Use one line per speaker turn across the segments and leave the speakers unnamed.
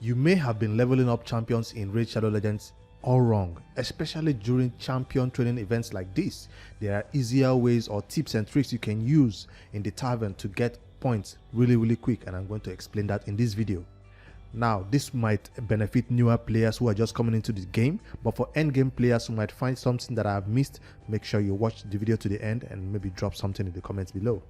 You may have been leveling up champions in Raid Shadow Legends all wrong, especially during champion training events like this. There are easier ways or tips and tricks you can use in the tavern to get points really quick, and I'm going to explain that in this video. Now, this might benefit newer players who are just coming into the game, but for endgame players who might find something that I have missed, make sure you watch the video to the end and maybe drop something in the comments below.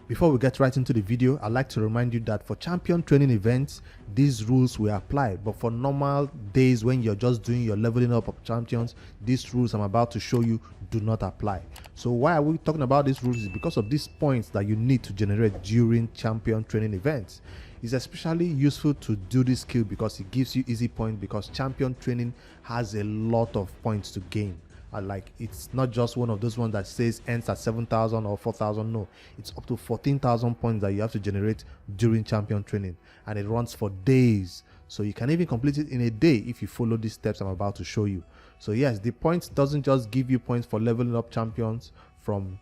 Before we get right into the video, I'd like to remind you that for champion training events, these rules will apply. But for normal days when you're just doing your leveling up of champions, these rules I'm about to show you do not apply. So why are we talking about these rules? Is because of these points that you need to generate during champion training events. It's especially useful to do this skill because it gives you easy points, because champion training has a lot of points to gain. Like, it's not just one of those ones that says ends at 7,000 or 4,000. No, it's up to 14,000 points that you have to generate during champion training, and it runs for days. So you can even complete it in a day if you follow these steps I'm about to show you. So yes, the points doesn't just give you points for leveling up champions from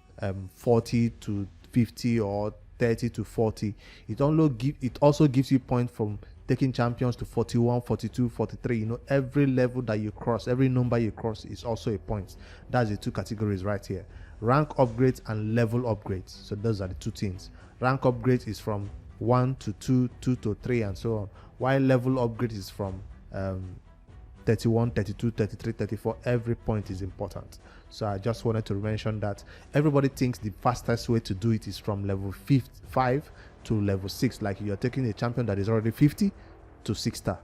40 to 50 or 30 to 40. It also gives you points from taking champions to 41, 42, 43. You know, every level that you cross, every number you cross is also a point. That's the two categories right here: rank upgrades and level upgrades. So those are the two things. Rank upgrades is from 1 to 2, 2 to 3, and so on, while level upgrades is from 31, 32, 33, 34. Every point is important. So I just wanted to mention that. Everybody thinks the fastest way to do it is from level 5 to level 6, like you're taking a champion that is already 50 to 6-star.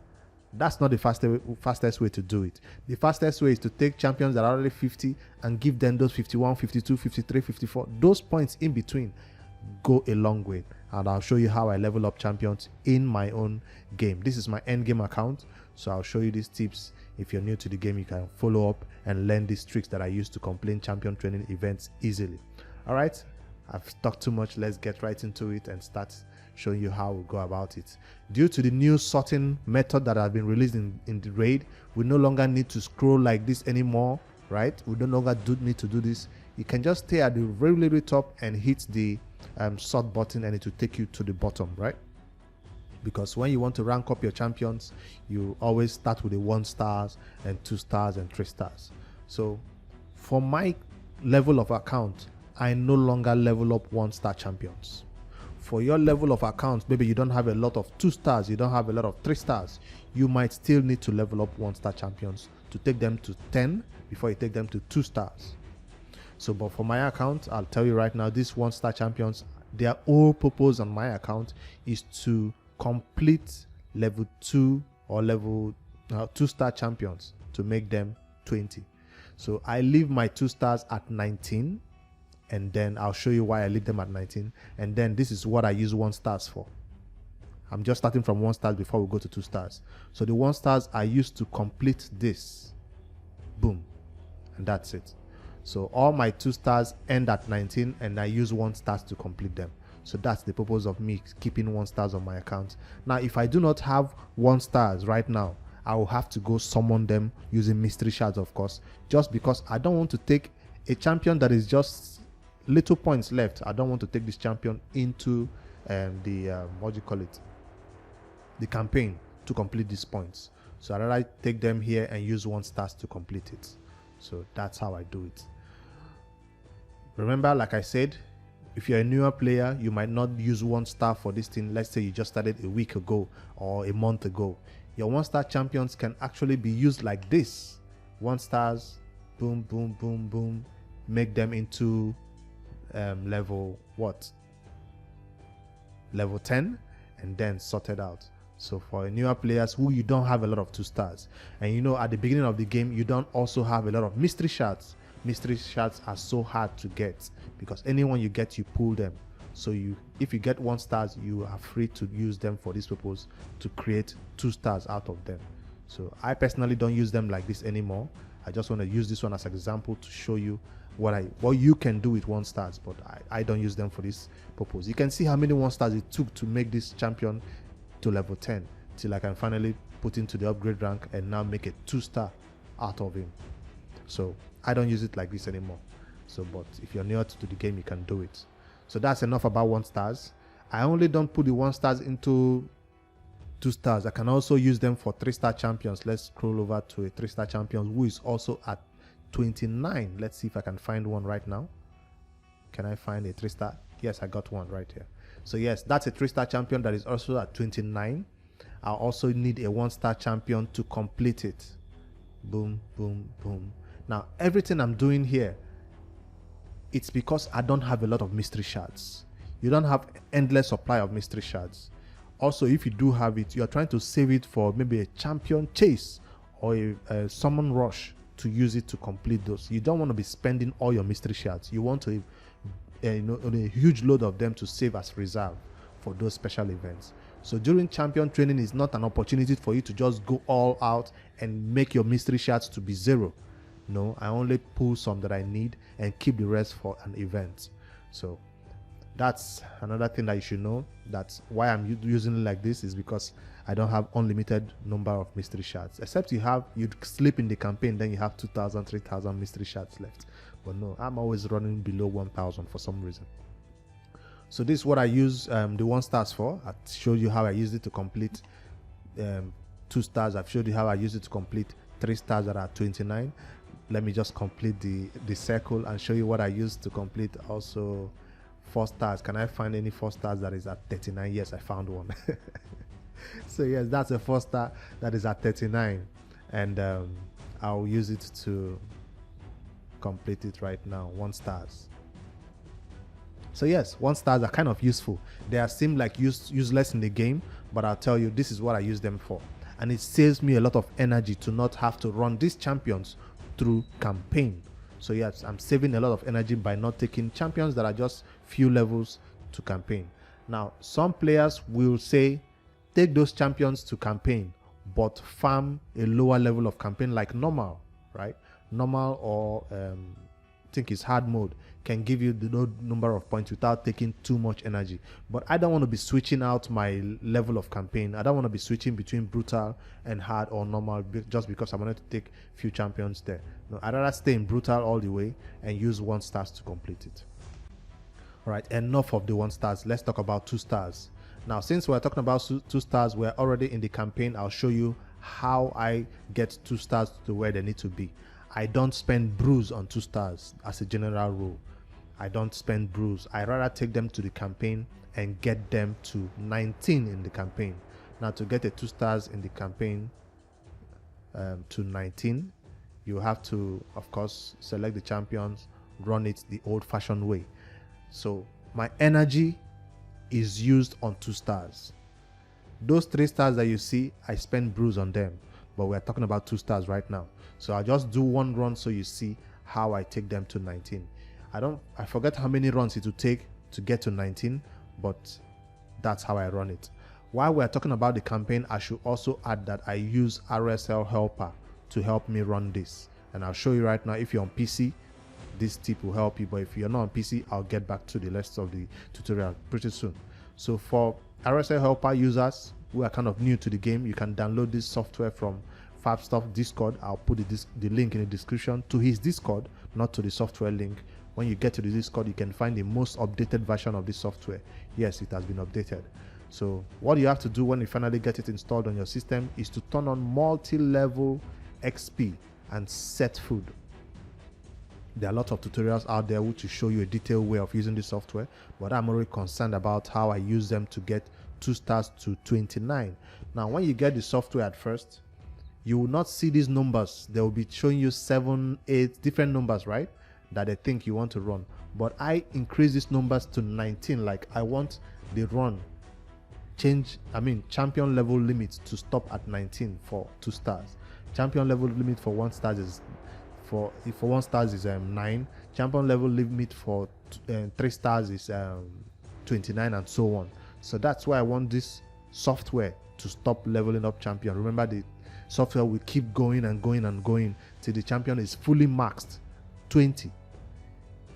That's not the fastest way to do it. The fastest way is to take champions that are already 50 and give them those 51, 52, 53, 54. Those points in between go a long way, and I'll show you how I level up champions in my own game. This is my end game account, so I'll show you these tips. If you're new to the game, you can follow up and learn these tricks that I use to complete champion training events easily. All right, I've talked too much. Let's get right into it and start showing you how we go about it. Due to the new sorting method that has been released in the raid, we no longer need to scroll like this anymore, right? We no longer need to do this. You can just stay at the very top and hit the sort button, and it will take you to the bottom, right? Because when you want to rank up your champions, you always start with the 1 stars and 2 stars and 3 stars. So for my level of account, I no longer level up 1-star champions. For your level of account, maybe you don't have a lot of 2 stars, you don't have a lot of 3 stars, you might still need to level up 1-star champions to take them to 10 before you take them to 2 stars. So, but for my account, I'll tell you right now, these 1-star champions, their whole purpose on my account is to complete level 2 or level 2-star champions to make them 20. So I leave my 2 stars at 19, and then I'll show you why I leave them at 19. And then this is what I use 1 stars for. I'm just starting from 1 star before we go to 2 stars. So the 1 stars I used to complete this. Boom. And that's it. So all my 2 stars end at 19, and I use 1 stars to complete them. So that's the purpose of me keeping 1 stars on my account. Now, if I do not have 1 stars right now, I will have to go summon them using mystery shards, of course, just because I don't want to take a champion that is just little points left. I don't want to take this champion into the campaign to complete these points. So I'd rather take them here and use 1 stars to complete it. So that's how I do it. Remember, like I said, if you're a newer player, you might not use 1 star for this thing. Let's say you just started a week ago or a month ago. Your 1-star champions can actually be used like this. 1 stars, boom, boom, boom, boom. Make them into level 10, and then sorted out. So for newer players who you don't have a lot of 2 stars, and you know at the beginning of the game you don't also have a lot of mystery shards. Mystery shards are so hard to get because anyone you get, you pull them. So if you get 1 stars, you are free to use them for this purpose to create 2 stars out of them. So I personally don't use them like this anymore. I just want to use this one as an example to show you what you can do with 1 stars, but I don't use them for this purpose. You can see how many 1 stars it took to make this champion to level 10 till I can finally put into the upgrade rank and now make a 2-star out of him. So I don't use it like this anymore. So, but if you're new to the game, you can do it. So that's enough about 1 stars. I only don't put the 1 stars into 2 stars. I can also use them for 3-star champions. Let's scroll over to a 3-star champion who is also at 29. Let's see if I can find one right now. Can I find a 3-star? Yes, I got one right here. So yes, that's a 3-star champion that is also at 29. I also need a 1-star champion to complete it. Boom, boom, boom. Now, everything I'm doing here, it's because I don't have a lot of mystery shards. You don't have endless supply of mystery shards. Also, if you do have it, you're trying to save it for maybe a champion chase or a summon rush to use it to complete those. You don't want to be spending all your mystery shards. You want to a huge load of them to save as reserve for those special events. So during champion training is not an opportunity for you to just go all out and make your mystery shards to be 0. No, I only pull some that I need and keep the rest for an event. So that's another thing that you should know. That's why I'm using it like this, is because I don't have unlimited number of mystery shards. Except you'd sleep in the campaign, then you have 2,000, 3,000 mystery shards left. But no, I'm always running below 1,000 for some reason. So this is what I use the 1 stars for. I showed you how I used it to complete 2 stars. I've showed you how I used it to complete 3 stars that are 29. Let me just complete the circle and show you what I used to complete also 4 stars. Can I find any 4 stars that is at 39? Yes, I found one. So yes, that's a 4 star that is at 39, and I'll use it to complete it right now. 1 stars. So yes, 1 stars are kind of useful. They seem like useless in the game, but I'll tell you, this is what I use them for, and it saves me a lot of energy to not have to run these champions through campaign. So yes, I'm saving a lot of energy by not taking champions that are just few levels to campaign. Now, some players will say take those champions to campaign, but farm a lower level of campaign like normal, right? Normal or I think it's hard mode can give you the low number of points without taking too much energy. But I don't want to be switching out my level of campaign. I don't want to be switching between brutal and hard or normal just because I wanted to take few champions there. No, I'd rather stay in brutal all the way and use 1 stars to complete it. All right, enough of the 1 stars. Let's talk about 2 stars. Now, since we're talking about 2 stars, we're already in the campaign. I'll show you how I get 2 stars to where they need to be. I don't spend brews on 2 stars as a general rule. I don't spend brews. I rather take them to the campaign and get them to 19 in the campaign. Now, to get a 2 stars in the campaign to 19, you have to, of course, select the champions, run it the old-fashioned way. So my energy is used on 2 stars. Those 3 stars that you see, I spend brews on them, but we're talking about 2 stars right now. So I'll just do 1 run so you see how I take them to 19. I forget how many runs it will take to get to 19, but that's how I run it. While we're talking about the campaign, I should also add that I use RSL Helper to help me run this. And I'll show you right now. If you're on PC, this tip will help you, but if you're not on PC, I'll get back to the rest of the tutorial pretty soon. So for RSL Helper users who are kind of new to the game, you can download this software from Fabstuff Discord. I'll put the link in the description to his Discord, not to the software link. When you get to the Discord, you can find the most updated version of this software. Yes, it has been updated. So what you have to do when you finally get it installed on your system is to turn on multi-level XP and set food. There are a lot of tutorials out there which will show you a detailed way of using this software, but I'm already concerned about how I use them to get 2 stars to 29. Now, when you get the software at first, you will not see these numbers. They will be showing you 7, 8 different numbers, right, that they think you want to run. But I increase these numbers to 19. Like, I want the run champion level limit to stop at 19 for 2 stars. Champion level limit for 1 star is for 1 stars is 9. Champion level limit for 3 stars is 29, and so on. So that's why I want this software to stop leveling up champion. Remember, the software will keep going and going and going till the champion is fully maxed 20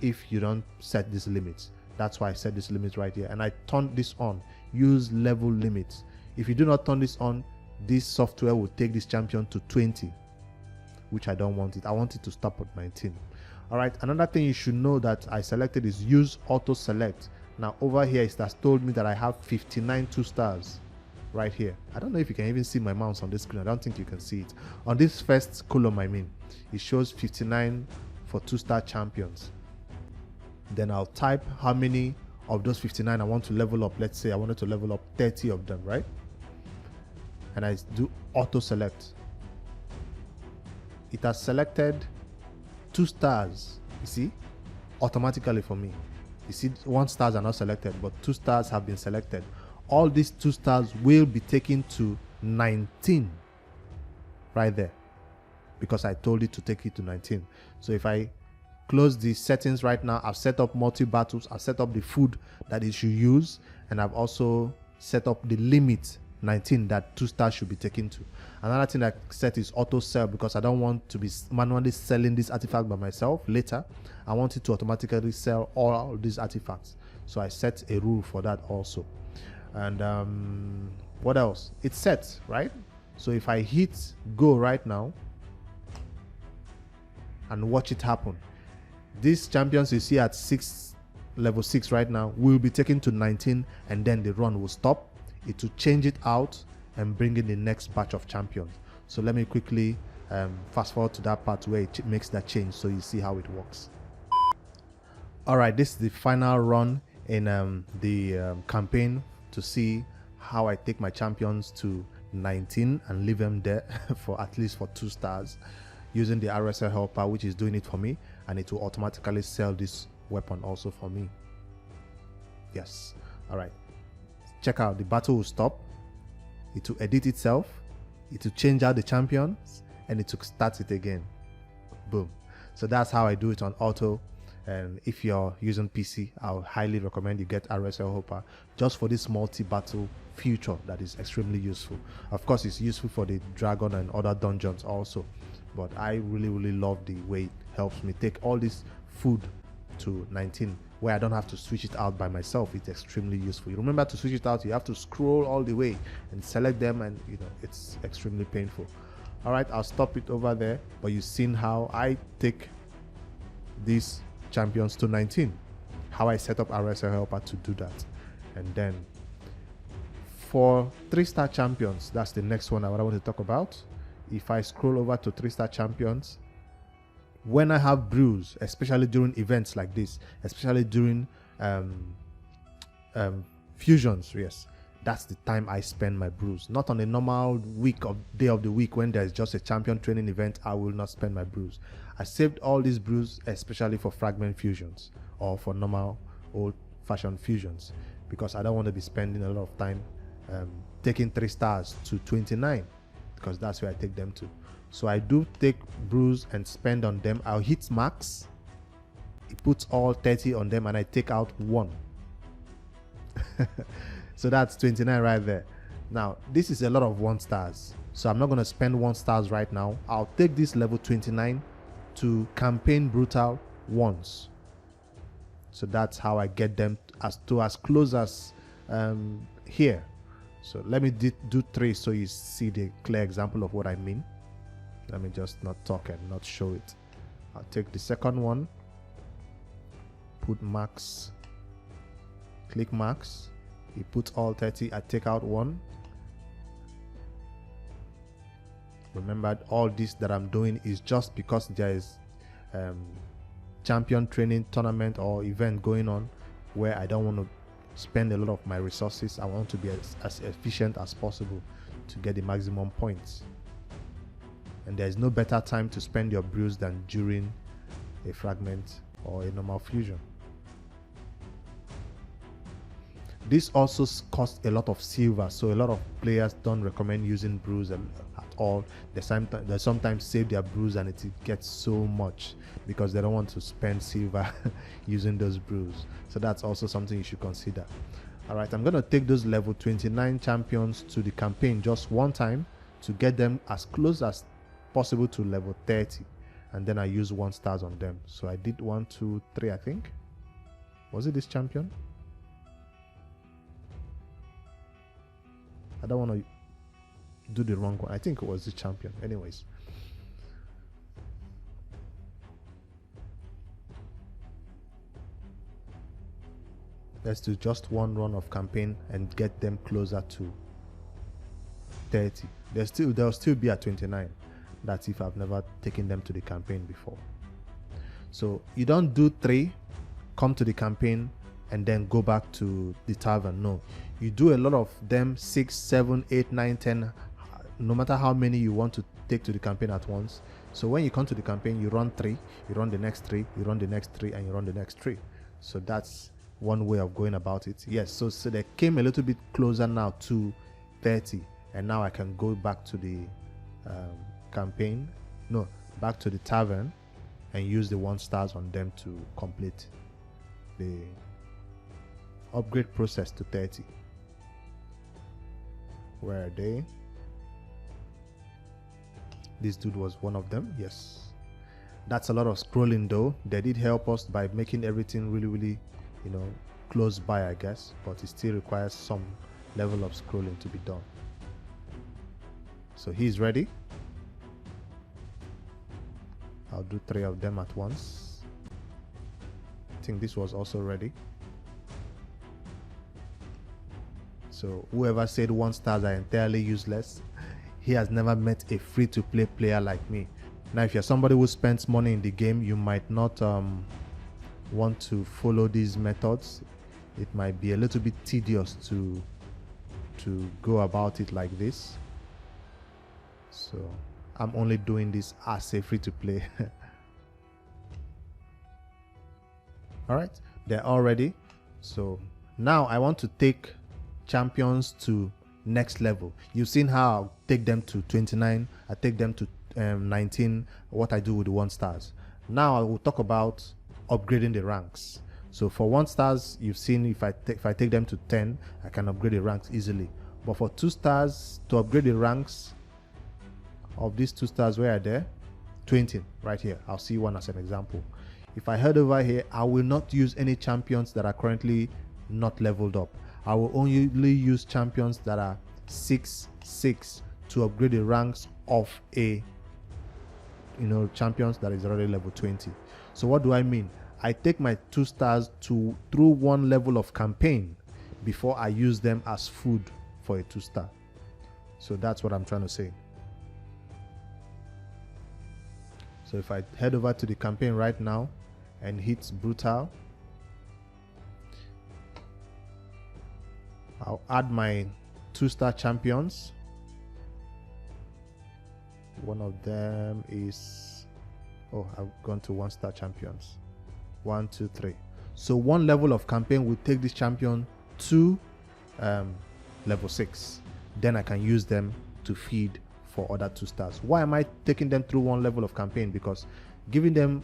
if you don't set this limit. That's why I set this limit right here, and I turn this on. Use level limits. If you do not turn this on, this software will take this champion to 20. which I don't want it. I want it to stop at 19. All right, another thing you should know that I selected is use auto select. Now over here it has told me that I have 59 2 stars right here. I don't know if you can even see my mouse on this screen. I don't think you can see it. On this first column, I mean, it shows 59 for 2-star champions. Then I'll type how many of those 59 I want to level up. Let's say I wanted to level up 30 of them, right? And I do auto select. It has selected 2 stars, you see, automatically for me. You see, 1 stars are not selected, but 2 stars have been selected. All these 2 stars will be taken to 19 right there, because I told it to take it to 19. So if I close the settings right now, I've set up multi-battles, I've set up the food that it should use, and I've also set up the limit 19 that 2 stars should be taken to. Another thing I set is auto sell, because I don't want to be manually selling this artifact by myself later. I want it to automatically sell all these artifacts, so I set a rule for that also. And what else? It's set, right? So if I hit go right now and watch it happen, these champions you see at level 6 right now will be taken to 19, and then the run will stop. It will change it out and bring in the next batch of champions. So let me quickly fast forward to that part where it makes that change, so you see how it works. All right, this is the final run in the campaign to see how I take my champions to 19 and leave them there for at least for 2 stars using the RSL Helper, which is doing it for me, and it will automatically sell this weapon also for me. Yes. All right, check out, the battle will stop, it will edit itself, it will change out the champions, and it will start it again. Boom. So that's how I do it on auto. And if you're using PC, I would highly recommend you get RSL Helper just for this multi-battle feature that is extremely useful. Of course, it's useful for the dragon and other dungeons also, but I really love the way it helps me take all this food to 19, where I don't have to switch it out by myself. It's extremely useful. You remember, to switch it out, you have to scroll all the way and select them, and you know, it's extremely painful. All right, I'll stop it over there, but you've seen how I take these champions to 19, how I set up RSL Helper to do that. And then for 3-star champions, that's the next one I want to talk about. If I scroll over to 3-star champions, when I have brews, especially during events like this, especially during fusions, yes, that's the time I spend my brews. Not on a normal day of the week when there's just a champion training event, I will not spend my brews. I saved all these brews especially for fragment fusions or for normal old-fashioned fusions, because I don't want to be spending a lot of time taking 3 stars to 29, because that's where I take them to. So I do take brews and spend on them. I'll hit max, it puts all 30 on them, and I take out 1. So that's 29 right there. Now this is a lot of 1 stars, so I'm not going to spend 1 stars right now. I'll take this level 29 to campaign brutal once. So that's how I get them as close as here. So let me do 3 so you see the clear example of what I mean. Let me just not talk and not show it. I'll take the second one, put max, click max, it puts all 30, I take out 1. Remember, all this that I'm doing is just because there is champion training tournament or event going on where I don't want to spend a lot of my resources. I want to be as efficient as possible to get the maximum points. And there is no better time to spend your brews than during a fragment or a normal fusion. This also costs a lot of silver, so a lot of players don't recommend using brews at all. They sometimes save their brews, and it gets so much because they don't want to spend silver using those brews. So that's also something you should consider. All right, I'm going to take those level 29 champions to the campaign just one time to get them as close as possible to level 30, and then I use 1 stars on them. So I did 1, 2, 3, I think. Was it this champion? I don't want to do the wrong one. I think it was the champion. Anyways, Let's do just one run of campaign and get them closer to 30. They'll still be at 29. That's if I've never taken them to the campaign before. So you don't do 3, come to the campaign, and then go back to the tavern. No, you do a lot of them, 6, 7, 8, 9, 10, no matter how many you want to take to the campaign at once. So when you come to the campaign, you run 3, you run the next 3, you run the next 3, and you run the next 3. So that's one way of going about it. Yes, so they came a little bit closer now to 30, and now I can go back to the campaign, no, back to the tavern, and use the 1 stars on them to complete the upgrade process to 30. Where are they? This dude was one of them. Yes, that's a lot of scrolling though. They did help us by making everything really close by, I guess, but it still requires some level of scrolling to be done. So he's ready. I'll do 3 of them at once. I think this was also ready. So whoever said 1 stars are entirely useless, he has never met a free-to-play player like me. Now, if you're somebody who spends money in the game, you might not want to follow these methods. It might be a little bit tedious to go about it like this. So I'm only doing this as a free-to-play. All right, they're all ready. So now I want to take champions to next level. You've seen how I take them to 29, I take them to 19, what I do with the 1 stars. Now I will talk about upgrading the ranks. So for 1 stars, you've seen if I take them to 10, I can upgrade the ranks easily. But for 2 stars, to upgrade the ranks of these 2 stars, where are they? 20 right here. I'll see one as an example. If I head over here, I will not use any champions that are currently not leveled up. I will only use champions that are 6, 6 to upgrade the ranks of a champions that is already level 20. So what do I mean? I take my 2 stars through 1 level of campaign before I use them as food for a 2-star. So that's what I'm trying to say. So if I head over to the campaign right now and hit brutal, I'll add my 2-star champions. One of them is, I've gone to 1-star champions. 1, 2, 3. So 1 level of campaign will take this champion to level 6. Then I can use them to feed for other 2 stars. Why am I taking them through 1 level of campaign? Because giving them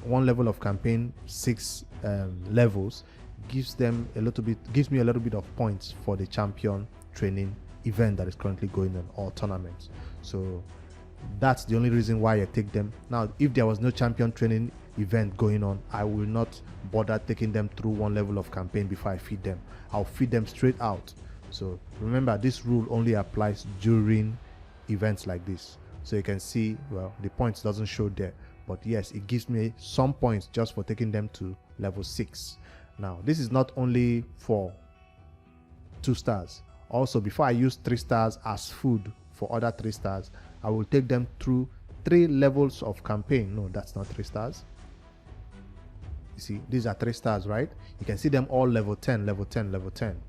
1 level of campaign, 6 levels, gives me a little bit of points for the champion training event that is currently going on, or tournament. So that's the only reason why I take them. Now, if there was no champion training event going on, I will not bother taking them through 1 level of campaign before I feed them. I'll feed them straight out. So remember, this rule only applies during events like this. So you can see, well, the points doesn't show there, but yes, it gives me some points just for taking them to level 6. Now, this is not only for 2 stars. Also, before I use 3 stars as food for other 3 stars, I will take them through 3 levels of campaign. No, that's not 3 stars. You see, these are 3 stars, right? You can see them all level 10, level 10, level 10.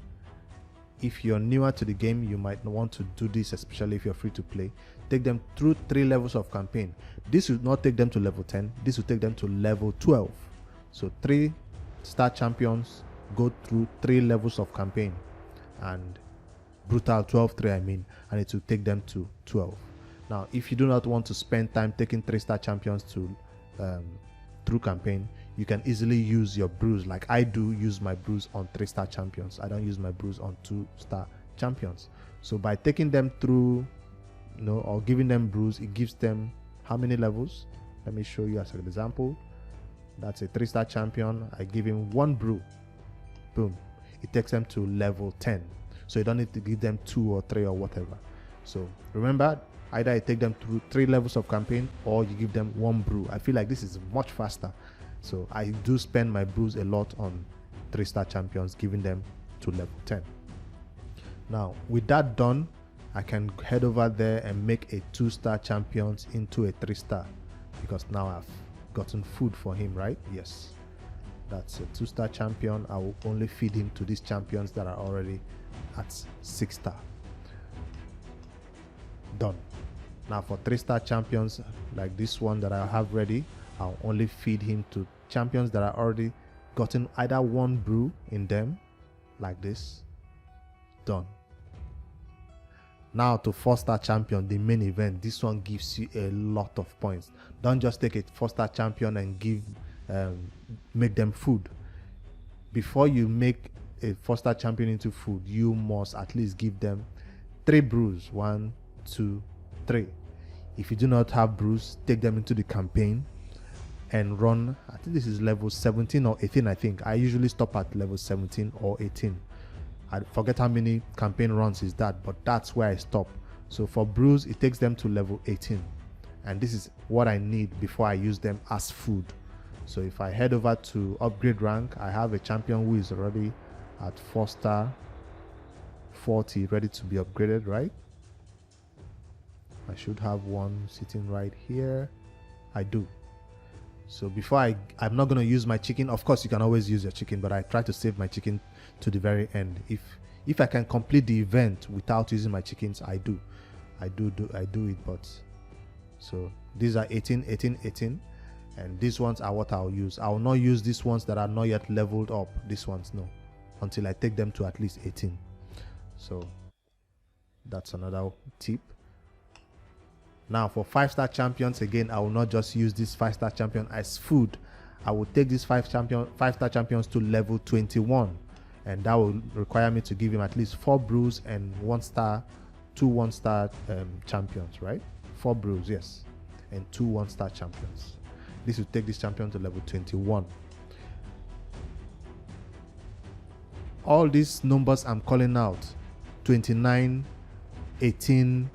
If you're newer to the game, you might want to do this, especially if you're free to play. Take them through 3 levels of campaign. This will not take them to level 10. This will take them to level 12. So 3-star champions go through 3 levels of campaign, and brutal 12-3, I mean, and it will take them to 12. Now, if you do not want to spend time taking 3-star champions to through campaign, you can easily use your brews, like I do use my brews on 3-star champions. I don't use my brews on 2-star champions. So by taking them through, or giving them brews, it gives them how many levels? Let me show you as an example. That's a 3-star champion. I give him 1 brew. Boom. It takes them to level 10. So you don't need to give them 2 or 3 or whatever. So remember, either I take them through 3 levels of campaign, or you give them 1 brew. I feel like this is much faster. So I do spend my brews a lot on 3-star champions, giving them to level 10. Now with that done, I can head over there and make a 2-star champions into a 3-star, because now I've gotten food for him, right? Yes, that's a 2-star champion. I will only feed him to these champions that are already at 6-star. Done. Now for 3-star champions like this one that I have ready, I'll only feed him to champions that are already gotten either 1 brew in them, like this. Done. Now to 4-star champion, the main event. This one gives you a lot of points. Don't just take a 4-star champion and make them food. Before you make a 4-star champion into food, you must at least give them 3 brews. 1, 2, 3. If you do not have brews, take them into the campaign and run. I think this is level 17 or 18. I think I usually stop at level 17 or 18. I forget how many campaign runs is that, but that's where I stop. So for brews, it takes them to level 18, and this is what I need before I use them as food. So if I head over to upgrade rank, I have a champion who is already at 4-star 40, ready to be upgraded, right? I should have one sitting right here. I do. So before I'm not going to use my chicken. Of course you can always use your chicken, but I try to save my chicken to the very end. If I can complete the event without using my chickens, I do it. But so these are 18, 18, 18, and these ones are what I'll use. I will not use these ones that are not yet leveled up. These ones, no, until I take them to at least 18. So that's another tip. Now for 5-star champions, again, I will not just use this 5-star champion as food. I will take these 5-star champions to level 21, and that will require me to give him at least 4 brews and 1-star, 2 1-star champions, right? 4 brews, yes, and 2 1-star champions. This will take this champion to level 21. All these numbers I'm calling out, 29, 18,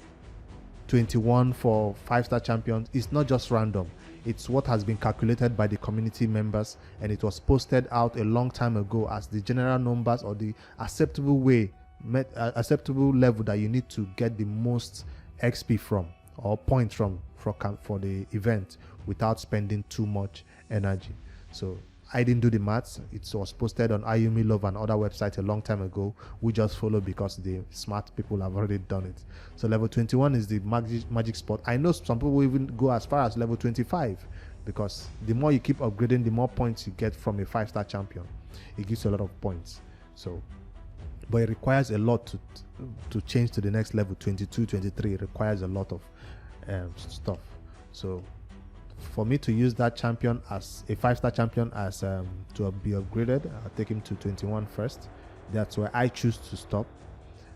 21 for 5-star champions, is not just random. It's what has been calculated by the community members, and it was posted out a long time ago as the general numbers, or the acceptable acceptable level that you need to get the most XP from, or points from for the event without spending too much energy. So I didn't do the maths. It was posted on Ayumi Love and other websites a long time ago. We just follow because the smart people have already done it. So level 21 is the magic spot. I know some people even go as far as level 25, because the more you keep upgrading, the more points you get from a 5-star champion. It gives you a lot of points. So, but it requires a lot to change to the next level. 22, 23, it requires a lot of stuff. So for me to use that champion as a 5-star champion as to be upgraded, I'll take him to 21 first. That's where I choose to stop.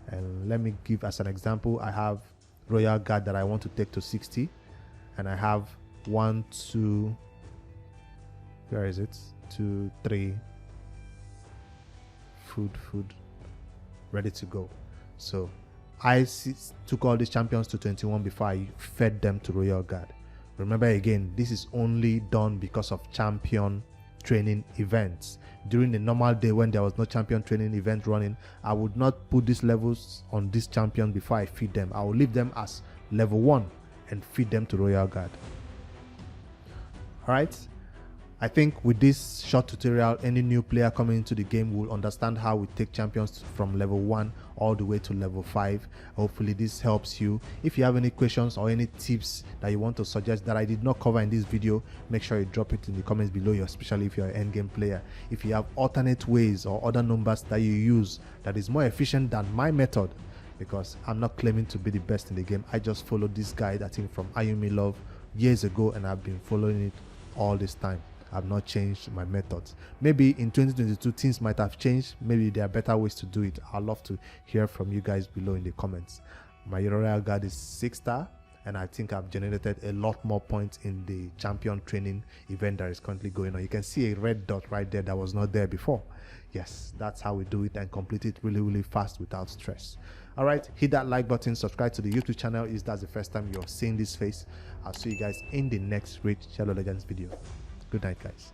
And let me give as an example, I have Royal Guard that I want to take to 60, and I have 1, 2, where is it, 2, 3 food ready to go. So I took all these champions to 21 before I fed them to Royal Guard. Remember, again, this is only done because of champion training events. During the normal day when there was no champion training event running, I would not put these levels on this champion before I feed them. I will leave them as level 1 and feed them to Royal Guard. Alright, I think with this short tutorial, any new player coming into the game will understand how we take champions from level 1 all the way to level 5. Hopefully this helps you. If you have any questions or any tips that you want to suggest that I did not cover in this video, make sure you drop it in the comments below, especially if you're an endgame player. If you have alternate ways or other numbers that you use that is more efficient than my method, because I'm not claiming to be the best in the game, I just followed this guide, I think from Ayumi Love years ago, and I've been following it all this time. I've not changed my methods. Maybe in 2022 things might have changed. Maybe there are better ways to do it. I'd love to hear from you guys below in the comments. My Royal Guard is 6-star, and I think I've generated a lot more points in the champion training event that is currently going on. You can see a red dot right there that was not there before. Yes, that's how we do it and complete it really fast without stress. All right, hit that like button, subscribe to the YouTube channel if that's the first time you're seeing this face. I'll see you guys in the next Raid Shadow Legends video. Good night, guys.